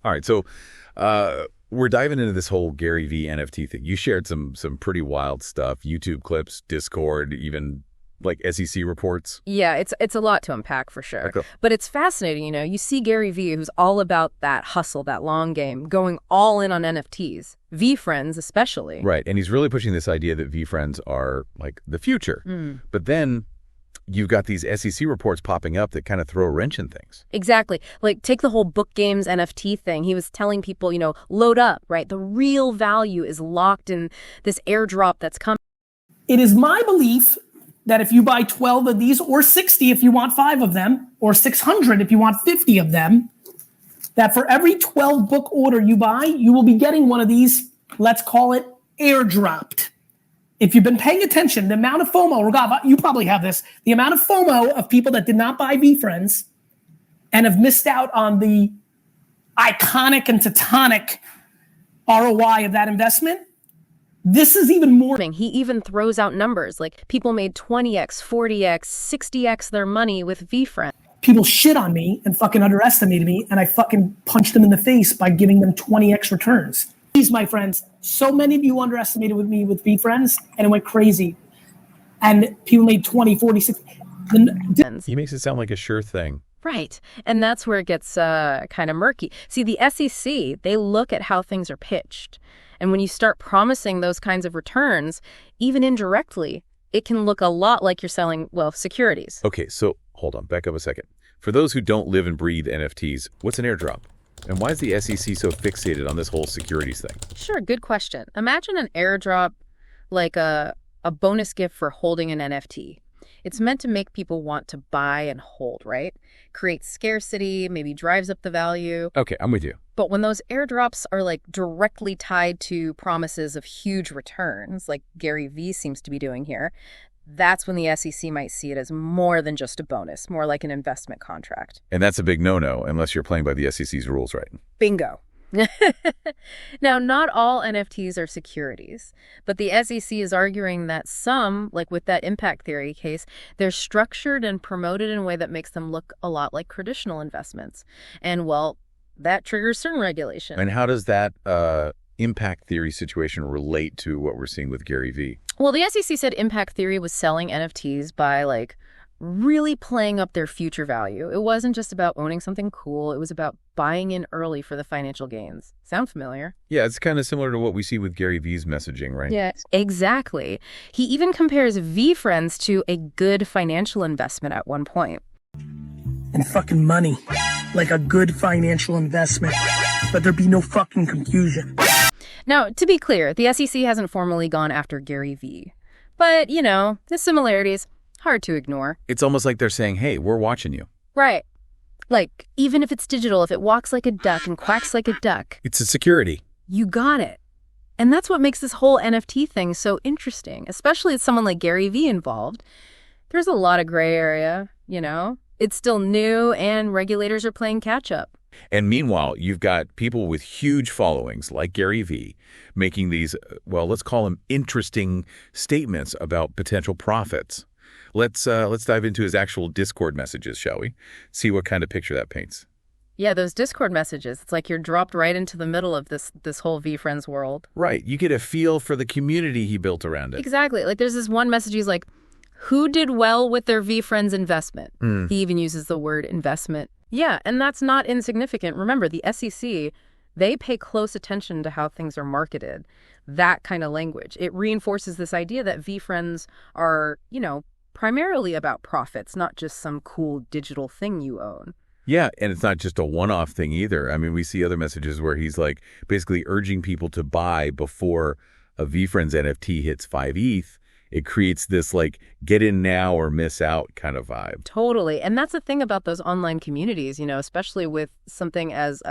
All right, so we're diving into this whole Gary V NFT thing. You shared some pretty wild stuff, YouTube clips, Discord, even like SEC reports. Yeah, it's a lot to unpack for sure. Okay. But it's fascinating, you know. You see Gary Vee, who's all about that hustle, that long game, going all in on NFTs. VeeFriends especially. Right, and he's really pushing this idea that VeeFriends are like the future. But then you've got these SEC reports popping up that kind of throw a wrench in things. Exactly. Like, take the whole book games NFT thing. He was telling people, you know, load up, right? The real value is locked in this airdrop that's coming. It is my belief that if you buy 12 of these, or 60 if you want 5 of them, or 600 if you want 50 of them, that for every 12 book order you buy, you will be getting one of these, let's call it airdropped. If you've been paying attention, the amount of FOMO, Ragav, you probably have this, the amount of FOMO of people that did not buy VeeFriends and have missed out on the iconic and titanic ROI of that investment, this is even more. He even throws out numbers, like people made 20x, 40x, 60x their money with VeeFriends. People shit on me and fucking underestimated me, and I fucking punched them in the face by giving them 20x returns. Please, my friends, so many of you underestimated with me with VeeFriends, and it went crazy. And people made 20, 40, 60. He makes it sound like a sure thing. Right. And that's where it gets kind of murky. See, the SEC, they look at how things are pitched. And when you start promising those kinds of returns, even indirectly, it can look a lot like you're selling, well, securities. Okay, so hold on, back up a second. For those who don't live and breathe NFTs, what's an airdrop? And why is the SEC so fixated on this whole securities thing? Sure, good question. Imagine an airdrop like a bonus gift for holding an NFT. It's meant to make people want to buy and hold, right? Create scarcity, maybe drives up the value. Okay, I'm with you. But when those airdrops are like directly tied to promises of huge returns, like Gary Vee seems to be doing here, that's when the SEC might see it as more than just a bonus, more like an investment contract. And that's a big no-no unless you're playing by the SEC's rules, right? Bingo. Now, not all NFTs are securities, but the SEC is arguing that some, like with that impact theory case, they're structured and promoted in a way that makes them look a lot like traditional investments. And, well, that triggers certain regulation. And how does that impact theory situation relate to what we're seeing with Gary Vee? Well, the SEC said impact theory was selling NFTs by, like, really playing up their future value. It wasn't just about owning something cool. It was about buying in early for the financial gains. Sound familiar? Yeah, it's kind of similar to what we see with Gary Vee's messaging, right? Yeah, exactly. He even compares VeeFriends to a good financial investment at one point. And fucking money, like a good financial investment. Let there be no fucking confusion. Now, to be clear, the SEC hasn't formally gone after Gary Vee. But, you know, the similarities, hard to ignore. It's almost like they're saying, hey, we're watching you. Right. Like, even if it's digital, if it walks like a duck and quacks like a duck. It's a security. You got it. And that's what makes this whole NFT thing so interesting, especially with someone like Gary Vee involved. There's a lot of gray area, you know? It's still new and regulators are playing catch up. And meanwhile, you've got people with huge followings like Gary Vee making these, well, let's call them interesting statements about potential profits. Let's dive into his actual Discord messages, shall we? See what kind of picture that paints. Yeah, those Discord messages, it's like you're dropped right into the middle of this whole VeeFriends world. Right. You get a feel for the community he built around it. Exactly. Like there's this one message, he's like, who did well with their VeeFriends investment? He even uses the word investment. Yeah, and that's not insignificant. Remember, the SEC, they pay close attention to how things are marketed. That kind of language. It reinforces this idea that VeeFriends are, you know, primarily about profits, not just some cool digital thing you own. Yeah, and it's not just a one-off thing either. I mean, we see other messages where he's like basically urging people to buy before a VeeFriends NFT hits 5 ETH. It creates this like get in now or miss out kind of vibe. Totally. And that's the thing about those online communities, you know, especially with something as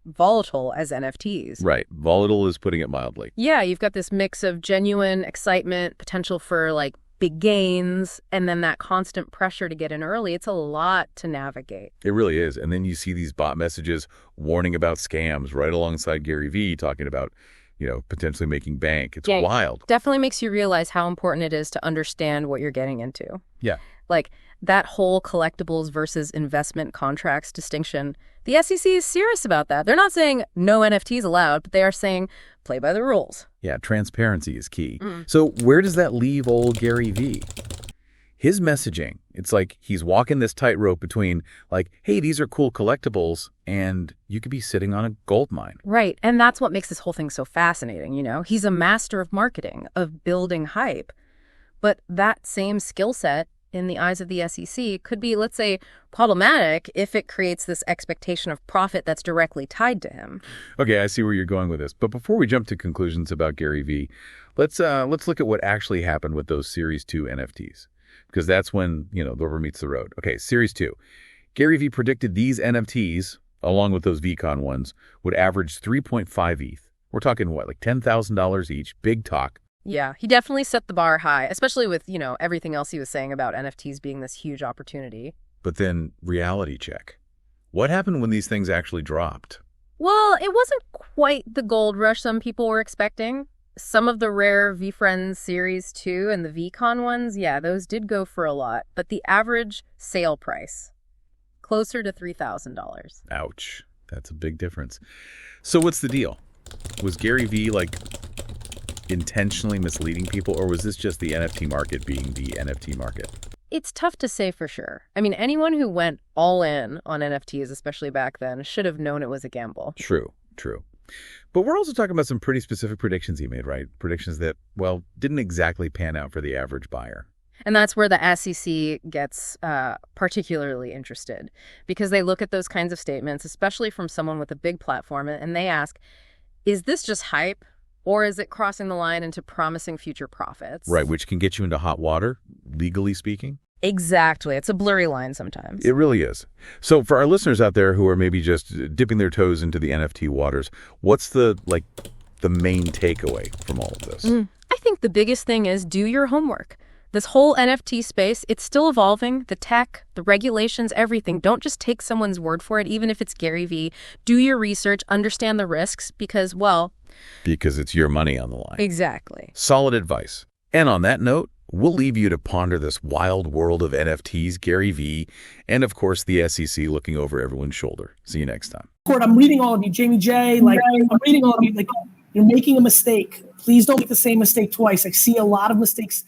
volatile as NFTs. Right. Volatile is putting it mildly. Yeah, you've got this mix of genuine excitement, potential for like big gains, and then that constant pressure to get in early. It's a lot to navigate. It really is. And then you see these bot messages warning about scams right alongside Gary Vee talking about, you know, potentially making bank. It's wild. Definitely makes you realize how important it is to understand what you're getting into. Yeah. Like that whole collectibles versus investment contracts distinction. The SEC is serious about that. They're not saying no NFTs allowed, but they are saying play by the rules. Yeah, transparency is key. So where does that leave old Gary Vee? His messaging, it's like he's walking this tightrope between like, hey, these are cool collectibles, and you could be sitting on a gold mine. Right. And that's what makes this whole thing so fascinating, you know? He's a master of marketing, of building hype. But that same skill set in the eyes of the SEC could be, let's say, problematic if it creates this expectation of profit that's directly tied to him. Okay, I see where you're going with this. But before we jump to conclusions about Gary Vee, let's look at what actually happened with those Series 2 NFTs. Because that's when, the rubber meets the road. Okay, Series 2. Gary Vee predicted these NFTs, along with those VeeCon ones, would average 3.5 ETH. We're talking, what, like $10,000 each? Big talk. Yeah, he definitely set the bar high, especially with, everything else he was saying about NFTs being this huge opportunity. But then, reality check. What happened when these things actually dropped? Well, it wasn't quite the gold rush some people were expecting. Some of the rare VeeFriends Series 2 and the VeeCon ones, yeah, those did go for a lot. But the average sale price, closer to $3,000. Ouch. That's a big difference. So what's the deal? Was Gary Vee, intentionally misleading people, or was this just the NFT market being the NFT market? It's tough to say for sure. I mean, anyone who went all in on NFTs, especially back then, should have known it was a gamble. True. But we're also talking about some pretty specific predictions he made, right? Predictions that, didn't exactly pan out for the average buyer. And that's where the SEC gets particularly interested, because they look at those kinds of statements, especially from someone with a big platform, and they ask, is this just hype, or is it crossing the line into promising future profits? Right, which can get you into hot water, legally speaking. Exactly. It's a blurry line sometimes. It really is. So for our listeners out there who are maybe just dipping their toes into the NFT waters, what's the main takeaway from all of this? I think the biggest thing is do your homework. This whole NFT space, it's still evolving. The tech, the regulations, everything. Don't just take someone's word for it, even if it's Gary Vee. Do your research, understand the risks, because it's your money on the line. Exactly. Solid advice. And on that note, we'll leave you to ponder this wild world of NFTs, Gary Vee, and of course the SEC looking over everyone's shoulder. See you next time. I'm reading all of you, Jamie J. I'm reading all of you. You're making a mistake. Please don't make the same mistake twice. I see a lot of mistakes